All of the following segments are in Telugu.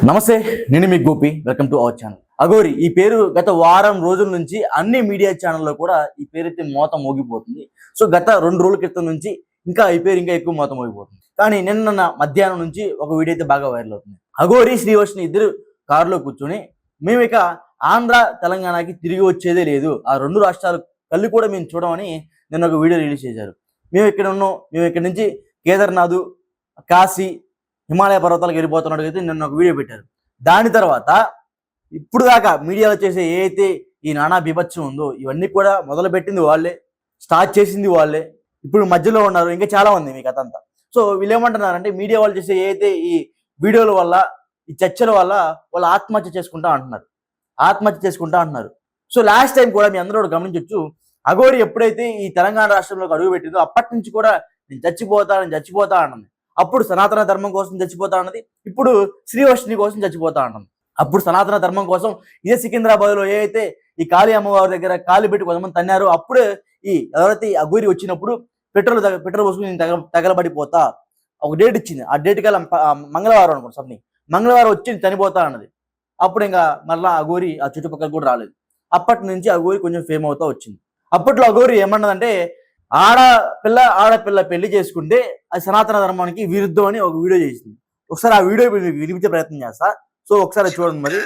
నమస్తే, నేను మీ Gopi. Welcome to our channel. Aghori ఈ పేరు గత వారం రోజుల నుంచి అన్ని మీడియా ఛానల్లో కూడా ఈ పేరు అయితే మోత మోగిపోతుంది. సో గత 2 రోజుల క్రితం నుంచి ఇంకా ఈ పేరు ఇంకా ఎక్కువ మోత మోగిపోతుంది. కానీ నిన్న మధ్యాహ్నం నుంచి ఒక వీడియో అయితే బాగా వైరల్ అవుతుంది. అఘోరి శ్రీవర్షిని ఇద్దరు కారులో కూర్చొని మేము ఇక ఆంధ్ర తెలంగాణకి తిరిగి వచ్చేదే లేదు, ఆ 2 రాష్ట్రాలు కళ్ళు కూడా మేము చూడమని నిన్న ఒక వీడియో రిలీజ్ చేశారు. మేము ఇక్కడ నుంచి కేదార్నాథ్, కాశీ, హిమాలయ పర్వతాలకు వెళ్ళిపోతున్నట్టు అయితే నిన్న ఒక వీడియో పెట్టారు. దాని తర్వాత ఇప్పుడు దాకా మీడియాలో చేసే ఏదైతే ఈ నానా బీభత్సం ఉందో ఇవన్నీ కూడా మొదలు పెట్టింది వాళ్ళే, స్టార్ట్ చేసింది వాళ్ళే, ఇప్పుడు మధ్యలో ఉన్నారు, ఇంకా చాలా ఉంది మీ కథ అంతా. సో వీళ్ళు ఏమంటున్నారంటే మీడియా వాళ్ళు చేసే ఏదైతే ఈ వీడియోల వల్ల, ఈ చర్చల వల్ల వాళ్ళు ఆత్మహత్య చేసుకుంటా అంటున్నారు. సో లాస్ట్ టైం కూడా మీ అందరూ కూడా గమనించవచ్చు, అఘోరి ఎప్పుడైతే ఈ తెలంగాణ రాష్ట్రంలోకి అడుగు పెట్టిందో అప్పటి నుంచి కూడా నేను చచ్చిపోతా అన్నది. అప్పుడు సనాతన ధర్మం కోసం చచ్చిపోతా అన్నది, ఇప్పుడు శ్రీవర్షిని కోసం చచ్చిపోతా అన్నది. అప్పుడు సనాతన ధర్మం కోసం ఇదే సికింద్రాబాద్ లో ఏదైతే ఈ కాళీ అమ్మవారి దగ్గర కాలు పెట్టి కొంతమంది తన్నారు. అప్పుడే ఎవరైతే ఈ అఘోరి వచ్చినప్పుడు పెట్రోల్ పోసుకుని నేను తగలబడిపోతా ఒక డేట్ ఇచ్చింది. ఆ డేట్ కల్లా మంగళవారం అనుకోండి, సంథింగ్ మంగళవారం వచ్చి చనిపోతా అన్నది. అప్పుడు ఇంకా మళ్ళీ అఘోరి ఆ చుట్టుపక్కల కూడా రాలేదు. అప్పటి నుంచి అఘోరి కొంచెం ఫేమ్ అవుతా వచ్చింది. అప్పట్లో అఘోరి ఏమన్నదంటే ఆడపిల్ల పెళ్లి చేసుకుంటే అది సనాతన ధర్మానికి విరుద్ధం అని ఒక వీడియో చేసింది. ఒకసారి ఆ వీడియో వినిపించే ప్రయత్నం చేస్తా. సో ఒకసారి చూడండి. మరి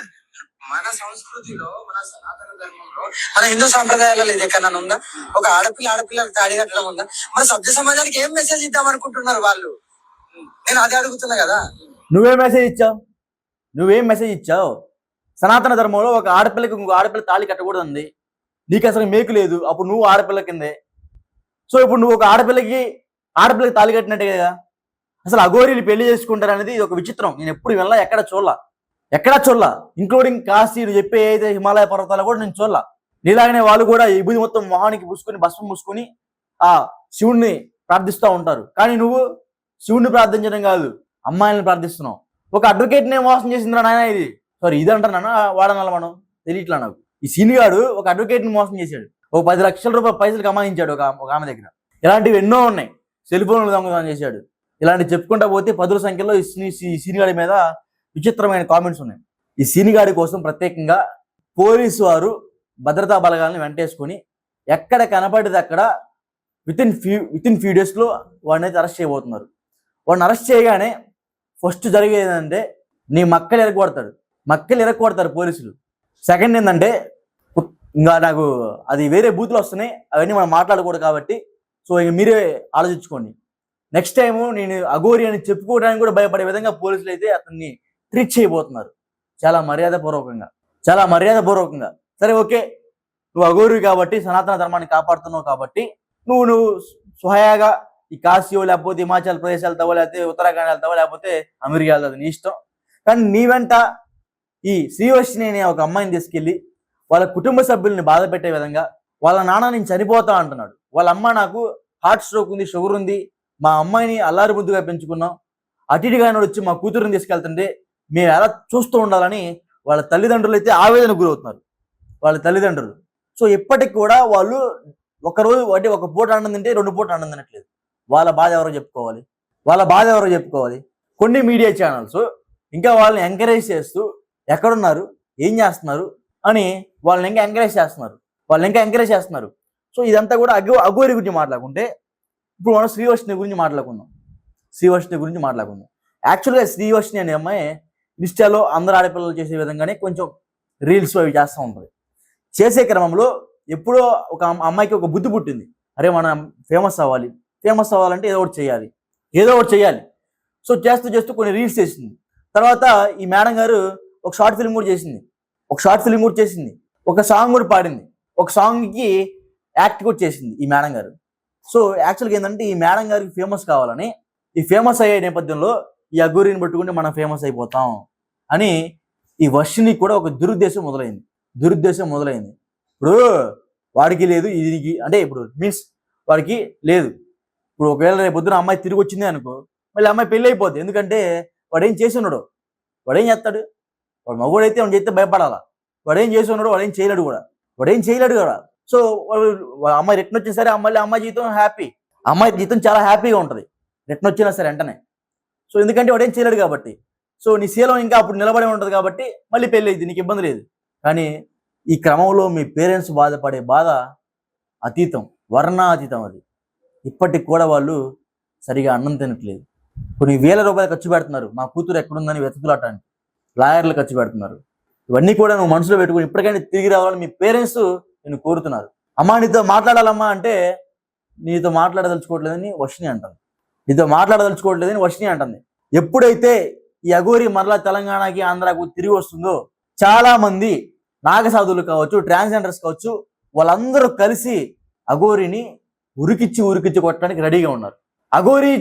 మన సంస్కృతిలో, మన సనాతన ధర్మంలో, మన హిందూ సాంప్రదాయాలలో ఇది ఎక్కడన్నా ఉందా? ఒక ఆడపిల్లకి తాడి కట్టడం ఉందా? మన సభ్య సమాజానికి ఏం మెసేజ్ ఇద్దాం అనుకుంటున్నారు వాళ్ళు? నేను అదే అడుగుతున్నా కదా. నువ్వేం మెసేజ్ ఇచ్చావు? సనాతన ధర్మంలో ఒక ఆడపిల్లకి ఇంకో ఆడపిల్ల తాళి కట్టకూడదు అంది. నీకు అసలు మేకు లేదు, అప్పుడు నువ్వు ఆడపిల్ల కిందే. సో ఇప్పుడు నువ్వు ఒక ఆడపిల్లకి తాళి కట్టినట్టే కదా. అసలు అఘోరీలు పెళ్లి చేసుకుంటారు అనేది ఇది ఒక విచిత్రం. నేను ఎప్పుడు వెళ్ళా, ఎక్కడా చూడలా, ఇంక్లూడింగ్ కాశీ నువ్వు చెప్పే ఏదైతే హిమాలయ పర్వతాలు కూడా నేను చూడలా. నీలాగనే వాళ్ళు కూడా ఈ బుద్ధి మొత్తం మొహానికి పూసుకొని భస్మం పూసుకొని ఆ శివుణ్ణి ప్రార్థిస్తూ ఉంటారు. కానీ నువ్వు శివుణ్ణి ప్రార్థించడం కాదు, అమ్మాయిని ప్రార్థిస్తున్నావు. ఒక అడ్వకేట్ నే మోసం చేసిందిరా నాయన. ఇది అంటారా వాడనాల మనం తెలియట్లా నాకు. ఈ సీనిగాడు ఒక అడ్వకేట్ ని మోసం చేశాడు. ఒక 10 లక్షల రూపాయల పైసలు కమాయించాడు ఒక ఆమె దగ్గర. ఇలాంటివి ఎన్నో ఉన్నాయి. సెల్ ఫోన్లు దొంగతనం చేశాడు. ఇలాంటివి చెప్పుకుంటా పోతే 10ల సంఖ్యలో ఈ సీనిగాడి మీద విచిత్రమైన కామెంట్స్ ఉన్నాయి. ఈ సీనిగాడి కోసం ప్రత్యేకంగా పోలీసు వారు భద్రతా బలగాలను వెంటేసుకొని ఎక్కడ కనపడేది అక్కడ వితిన్ ఫ్యూ డేస్ లో వాడిని అయితే అరెస్ట్ చేయబోతున్నారు. వాడిని అరెస్ట్ చేయగానే ఫస్ట్ జరిగేది ఏంటంటే నీ మక్కలు ఎరగొడతారు పోలీసులు. సెకండ్ ఏంటంటే ఇంకా నాకు అది వేరే బూతులు వస్తున్నాయి, అవన్నీ మనం మాట్లాడకూడదు కాబట్టి సో ఇక మీరే ఆలోచించుకోండి. నెక్స్ట్ టైము నేను అఘోరి అని చెప్పుకోవడానికి కూడా భయపడే విధంగా పోలీసులు అయితే అతన్ని ట్రీట్ చేయబోతున్నారు, చాలా మర్యాదపూర్వకంగా. సరే ఓకే, నువ్వు అఘోరి కాబట్టి, సనాతన ధర్మాన్ని కాపాడుతున్నావు కాబట్టి నువ్వు స్వయాగా ఈ కాశీయో లేకపోతే హిమాచల్ ప్రదేశ్ వెళ్తావో, లేకపోతే ఉత్తరాఖండ్ వెళ్తావో, లేకపోతే అమెరికా వెళ్తావు, నీ ఇష్టం. కానీ నీ వెంట ఈ శ్రీవర్షిని అనే ఒక అమ్మాయిని తీసుకెళ్ళి వాళ్ళ కుటుంబ సభ్యుల్ని బాధ పెట్టే విధంగా, వాళ్ళ నాన్న నేను చనిపోతా అంటున్నాడు, వాళ్ళ అమ్మ నాకు హార్ట్ స్ట్రోక్ ఉంది, షుగర్ ఉంది, మా అమ్మాయిని అల్లారి ముద్దుగా పెంచుకున్నాం, అటిటిగానే వచ్చి మా కూతురుని తీసుకెళ్తుంటే మేము ఎలా చూస్తూ ఉండాలని వాళ్ళ తల్లిదండ్రులు అయితే ఆవేదనకు గురవుతున్నారు. వాళ్ళ తల్లిదండ్రులు సో ఇప్పటికి కూడా వాళ్ళు ఒకరోజు అంటే ఒక పూట అన్నం తింటే 2 పూట అన్నం తినట్లేదు. వాళ్ళ బాధ ఎవరో చెప్పుకోవాలి. కొన్ని మీడియా ఛానల్స్ ఇంకా వాళ్ళని ఎంకరేజ్ చేస్తూ ఎక్కడున్నారు, ఏం చేస్తున్నారు అని వాళ్ళని ఇంకా ఎంకరేజ్ చేస్తున్నారు. సో ఇదంతా కూడా అఘోరి గురించి మాట్లాడుకుంటే ఇప్పుడు మనం శ్రీవర్షిని గురించి మాట్లాడుకుందాం. యాక్చువల్గా శ్రీవర్షిని అనే అమ్మాయి ఇన్స్టాలో అందరు ఆడపిల్లలు చేసే విధంగానే కొంచెం రీల్స్ అవి చేస్తూ ఉంటుంది. చేసే క్రమంలో ఎప్పుడో ఒక అమ్మాయికి ఒక బుద్ధి పుట్టింది, అరే మనం ఫేమస్ అవ్వాలంటే ఏదో ఒకటి చేయాలి. సో చేస్తూ కొన్ని రీల్స్ చేసింది. తర్వాత ఈ మేడం గారు ఒక షార్ట్ ఫిల్మ్ కూడా చేసింది, ఒక సాంగ్ కూడా పాడింది, ఒక సాంగ్కి యాక్ట్ కూడా చేసింది ఈ మేడం గారు. సో యాక్చువల్గా ఏంటంటే ఈ మేడం గారికి ఫేమస్ కావాలని, ఈ ఫేమస్ అయ్యే నేపథ్యంలో ఈ అఘోరిని పట్టుకుంటే మనం ఫేమస్ అయిపోతాం అని ఈ వర్షిని కూడా ఒక దురుద్దేశం మొదలైంది. ఇప్పుడు వాడికి లేదు, ఇది అంటే ఇప్పుడు మీన్స్ వాడికి లేదు. ఇప్పుడు ఒకవేళ రేపు పొద్దున అమ్మాయి తిరిగి వచ్చింది అనుకో, మళ్ళీ అమ్మాయి పెళ్ళి అయిపోద్ది. ఎందుకంటే వాడు ఏం చేసి ఉన్నాడు, వాడు ఏం చేస్తాడు, వాడు మగవాడైతే వాడు చేస్తే భయపడాలా. వాడు ఏం చేసి ఉన్నాడు, వాడు ఏం చేయలేడు కూడా. సో అమ్మాయి రిటర్న్ వచ్చినా సరే అమ్మాయి జీవితం హ్యాపీ, అమ్మాయి జీవితం చాలా హ్యాపీగా ఉంటుంది రిటర్న్ వచ్చినా సరే వెంటనే. సో ఎందుకంటే వాడు ఏం చేయలేడు కాబట్టి. సో నీ శీలం ఇంకా అప్పుడు నిలబడి ఉంటుంది కాబట్టి మళ్ళీ పెళ్ళి అయింది, నీకు ఇబ్బంది లేదు. కానీ ఈ క్రమంలో మీ పేరెంట్స్ బాధపడే బాధ అతీతం, వర్ణాతీతం. అది ఇప్పటికి కూడా వాళ్ళు సరిగా అన్నం తినట్లేదు. కొన్ని వేల రూపాయలు ఖర్చు పెడుతున్నారు మా కూతురు ఎక్కడుందని వెతుకులాటానికి, లాయర్లు ఖర్చు పెడుతున్నారు. ఇవన్నీ కూడా నువ్వు మనసులో పెట్టుకుని ఇప్పటికైనా తిరిగి రావాలని మీ పేరెంట్స్ నేను కోరుతున్నారు. అమ్మా నీతో మాట్లాడాలమ్మా అంటే నీతో మాట్లాడదలుచుకోవట్లేదని వర్షిని అంటుంది, నీతో మాట్లాడదలుచుకోవట్లేదని వర్షిని అంటుంది. ఎప్పుడైతే ఈ అఘోరి మరలా తెలంగాణకి ఆంధ్రాకు తిరిగి వస్తుందో చాలా మంది నాగసాధువులు కావచ్చు, ట్రాన్స్జెండర్స్ కావచ్చు, వాళ్ళందరూ కలిసి అఘోరిని ఉరికిచ్చి కొట్టడానికి రెడీగా ఉన్నారు. అఘోరి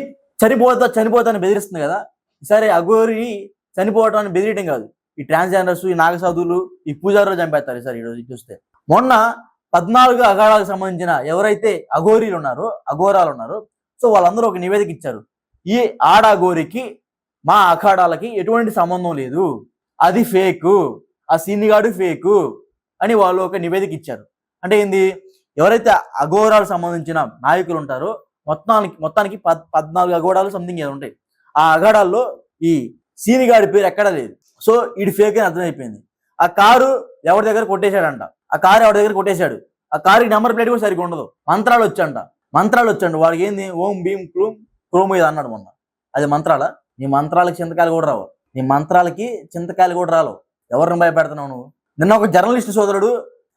చనిపోతాని బెదిరిస్తుంది కదా, ఈసారి అఘోరి చనిపోవటాన్ని బెదిరియటం కాదు, ఈ ట్రాన్స్జెండర్స్, ఈ నాగసాధువులు, ఈ పూజారులు చంపేస్తారు ఈసారి. ఈరోజు చూస్తే మొన్న 14 అఘారాలకు సంబంధించిన ఎవరైతే అఘోరాలు ఉన్నారో సో వాళ్ళందరూ ఒక నివేదిక ఇచ్చారు. ఈ అఘోరికి మా అఖాడాలకి ఎటువంటి సంబంధం లేదు, అది ఫేకు, ఆ సీనిగాడు ఫేకు అని వాళ్ళు ఒక నివేదిక ఇచ్చారు. అంటే ఏంది, ఎవరైతే అఘోరాలకు సంబంధించిన నాయకులు ఉంటారో మొత్తానికి 14 అఘోరాలు సంథింగ్ ఏదో ఉంటాయి. ఆ అఘాడాల్లో ఈ సీనిగాడి పేరు ఎక్కడా లేదు. సో ఇది ఫేక్ అని అర్థమైపోయింది. ఆ కారు ఎవరి దగ్గర కొట్టేశాడంట, ఆ కారుకి నెంబర్ ప్లేట్ కూడా సరిగ్గా ఉండదు. మంత్రాలు వచ్చండి వాడికి ఏంది ఓం భీం క్లూం క్రోమ్ ఇది అన్నాడు మొన్న. అది మంత్రాలా? నీ మంత్రాలకి చింతకాయలు కూడా రావు. ఎవరిని భయపెడుతున్నావు నువ్వు? నిన్న ఒక జర్నలిస్ట్ సోదరుడు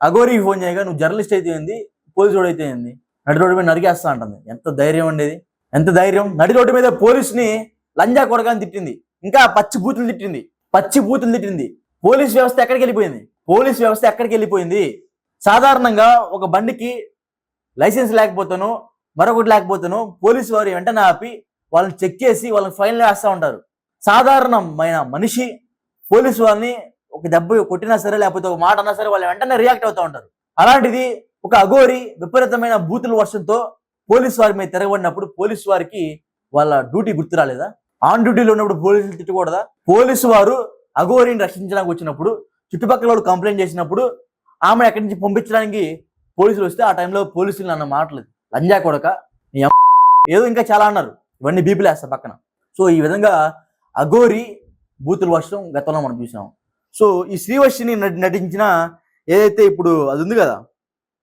అఘోరికి ఫోన్ చేయగా నువ్వు జర్నలిస్ట్ అయితే ఏంది, పోలీసు అయితే ఏంది, నడి రోడ్డు మీద నరికేస్తా అంటుంది. ఎంత ధైర్యం ఉండేది, ఎంత ధైర్యం! నడి రోడ్డు మీద పోలీసుని లంజా కొడగాని తిట్టింది, ఇంకా పచ్చి బూతులు తిట్టింది. పోలీస్ వ్యవస్థ ఎక్కడికి వెళ్ళిపోయింది? సాధారణంగా ఒక బండికి లైసెన్స్ లేకపోతేనో మరొకటి లేకపోతేనో పోలీసు వారు వెంటనే ఆపి వాళ్ళని చెక్ చేసి వాళ్ళని ఫైన్ వేస్తూ ఉంటారు. సాధారణమైన మనిషి పోలీసు వారిని ఒక దెబ్బ కొట్టినా సరే లేకపోతే ఒక మాట అన్నా సరే వాళ్ళు వెంటనే రియాక్ట్ అవుతూ ఉంటారు. అలాంటిది ఒక అఘోరి విపరీతమైన బూతుల వర్షంతో పోలీసు వారి మీద తిరగబడినప్పుడు పోలీసు వారికి వాళ్ళ డ్యూటీ గుర్తు రాలేదా? ఆన్ డ్యూటీలో ఉన్నప్పుడు పోలీసులు తిట్టకూడదా? పోలీసు వారు అఘోరిని రక్షించడానికి వచ్చినప్పుడు, చుట్టుపక్కల వాళ్ళు కంప్లైంట్ చేసినప్పుడు ఆమె ఎక్కడి నుంచి పంపించడానికి పోలీసులు వస్తే ఆ టైంలో పోలీసులు అన్న మాటలు లంజా కొడక ఏదో ఇంకా చాలా అన్నారు. ఇవన్నీ బీపీలు వేస్తా పక్కన. సో ఈ విధంగా అఘోరి బూతుల వర్షం గతంలో మనం చూసాం. సో ఈ శ్రీవర్షిని నటించిన ఏదైతే ఇప్పుడు అది ఉంది కదా,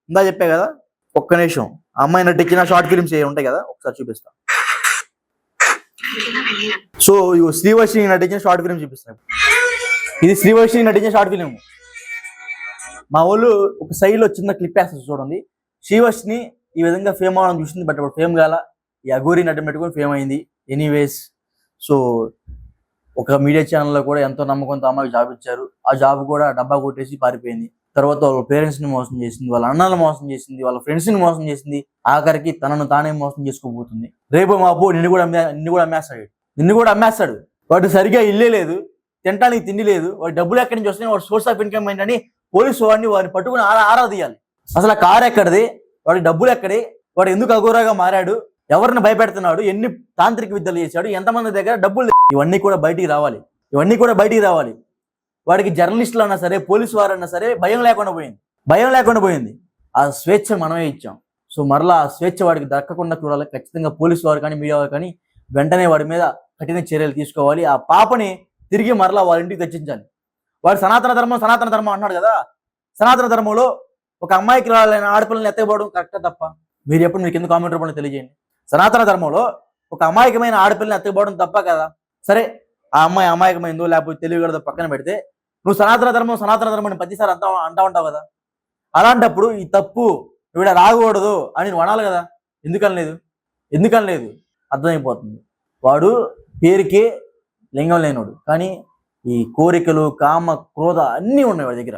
ఇందా చెప్పా కదా, ఒక్క నిమిషం, ఆ అమ్మాయి నటించిన షార్ట్ ఫిల్మ్స్ ఏ ఉంటాయి కదా, ఒకసారి చూపిస్తా. సో ఇవి శ్రీవర్షిని నటించిన షార్ట్ ఫిల్మ్ చూపిస్తాను. ఇది శ్రీవర్షిని నటించిన షార్ట్ ఫిల్మ్. మా వాళ్ళు ఒక సైడ్లో చిన్న క్లిప్ వేస్తారు చూడండి. శ్రీవర్షిని ఈ విధంగా ఫేమ్ అవ్వడం చూసింది, బట్ అప్పుడు ఫేమ్ కాల, ఈ అఘోరి నటన పెట్టుకొని ఫేమ్ అయింది. ఎనీవేస్, సో ఒక మీడియా ఛానల్లో కూడా ఎంతో నమ్మకంతో అమ్మాయికి జాబ్ ఇచ్చారు. ఆ జాబ్ కూడా డబ్బా కొట్టేసి పారిపోయింది. తర్వాత వాళ్ళ పేరెంట్స్ని మోసం చేసింది, వాళ్ళ అన్నలు మోసం చేసింది, వాళ్ళ ఫ్రెండ్స్ని మోసం చేసింది, ఆఖరికి తనను తానే మోసం చేసుకోబోతుంది. రేపు మాపు నిన్ను కూడా అమ్మేస్తాడు. వాడు సరిగా ఇల్లే లేదు, తినడానికి తిండి లేదు, వాడి డబ్బులు ఎక్కడి నుంచి వస్తున్నాయి, వాడి సోర్స్ ఆఫ్ ఇన్కమ్ ఏంటని పోలీసు వాడిని పట్టుకుని ఆరాధియాలి. అసలు ఆ కారు ఎక్కడిది, వాడి డబ్బులు ఎక్కడి, వాడు ఎందుకు అఘోరాగా మారాడు, ఎవరిని భయపెడుతున్నాడు, ఎన్ని తాంత్రిక విద్యలు చేశాడు, ఎంతమంది దగ్గర డబ్బులు, ఇవన్నీ కూడా బయటికి రావాలి. వాడికి జర్నలిస్టులు అన్నా సరే, పోలీసు వారు అన్నా సరే భయం లేకుండా పోయింది. ఆ స్వేచ్ఛ మనమే ఇచ్చాం. సో మరలా ఆ స్వేచ్ఛ వాడికి దక్కకుండా చూడాలి. ఖచ్చితంగా పోలీసు వారు కానీ మీడియా వారు కానీ వెంటనే వాడి మీద కఠిన చర్యలు తీసుకోవాలి. ఆ పాపని తిరిగి మరలా వాళ్ళ ఇంటికి తెచ్చించాలి. వాడు సనాతన ధర్మం అంటున్నాడు కదా, సనాతన ధర్మంలో ఒక అమ్మాయికి ఆడపిల్లని ఎత్తకపోవడం కరెక్టా తప్ప? మీరు ఎప్పుడు మీకు ఎందుకు కామెంట్ రూపంలో తెలియజేయండి. సనాతన ధర్మంలో ఒక అమాయకమైన ఆడపిల్లని ఎత్తకపోవడం తప్ప కదా? సరే, ఆ అమ్మాయి అమాయకమైందో లేకపోతే తెలియకూడదో పక్కన పెడితే, నువ్వు సనాతన ధర్మం అని ప్రతిసారి అంటా ఉంటావు కదా. అలాంటప్పుడు ఈ తప్పు నువ్వు రాకూడదు అని నువ్వు అనాలి కదా. ఎందుకనలేదు అర్థమైపోతుంది. వాడు పేరుకే లింగం లేనోడు, కానీ ఈ కోరికలు, కామ, క్రోధ అన్నీ ఉన్నాయి వాడి దగ్గర.